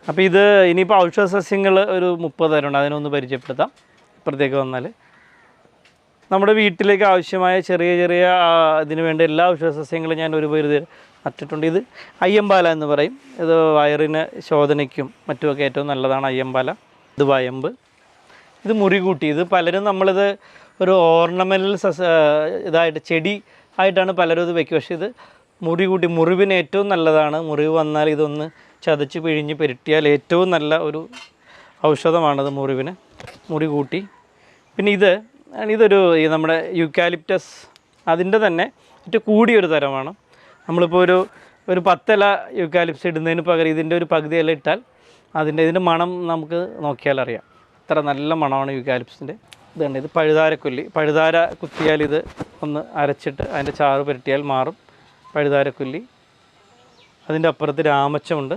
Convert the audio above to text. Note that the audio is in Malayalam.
അപ്പോൾ ഇത് ഇനിയിപ്പോൾ ഔഷധ സസ്യങ്ങൾ ഒരു 30 തരമുണ്ട്, അതിനൊന്ന് പരിചയപ്പെടുത്താം ഇപ്പുറത്തേക്ക് വന്നാൽ. നമ്മുടെ വീട്ടിലേക്ക് ആവശ്യമായ ചെറിയ ചെറിയ ഇതിന് വേണ്ട എല്ലാ ഔഷധ സസ്യങ്ങളും ഞാൻ ഒരു പരിധി നട്ടിട്ടുണ്ട്. ഇത് അയ്യമ്പാല എന്ന് പറയും. ഇത് വയറിന് ശോധനയ്ക്കും മറ്റുമൊക്കെ ഏറ്റവും നല്ലതാണ് അയ്യമ്പാല. ഇത് വയമ്പ്, ഇത് മുറികൂട്ടി. ഇത് പലരും നമ്മളിത് ഒരു ഓർണമെൻ്റൽ ഇതായിട്ട് ചെടി ആയിട്ടാണ് പലരും ഇത് വയ്ക്കുക. പക്ഷേ ഇത് മുറികൂട്ടി മുറിവിന് ഏറ്റവും നല്ലതാണ്. മുറിവ് വന്നാൽ ഇതൊന്ന് ചതച്ച് പിഴിഞ്ഞ് പെരട്ടിയാൽ ഏറ്റവും നല്ല ഒരു ഔഷധമാണത് മുറിവിന്, മുറികൂട്ടി. പിന്നെ ഇതൊരു നമ്മുടെ യൂക്കാലിപ്റ്റസ്, അതിൻ്റെ തന്നെ ഏറ്റവും കൂടിയൊരു തരമാണ്. നമ്മളിപ്പോൾ ഒരു 10 ഇല യൂക്കാലിപ്സ് ഇടുന്നതിന് പകരം ഇതിൻ്റെ ഒരു പകുതി ഇല ഇട്ടാൽ ഇതിൻ്റെ മണം നമുക്ക് നോക്കിയാൽ അറിയാം. ഇത്ര നല്ല മണമാണ് യൂക്കാലിപ്സിൻ്റെ. ഇതുണ്ട്, ഇത് പഴുതാരക്കൊല്ലി. പഴുതാര കുത്തിയാൽ ഇത് ഒന്ന് അരച്ചിട്ട് അതിൻ്റെ ചാറ് പുരട്ടിയാൽ മാറും പഴുതാരക്കൊല്ലി. അതിൻ്റെ അപ്പുറത്ത് രാമച്ചമുണ്ട്.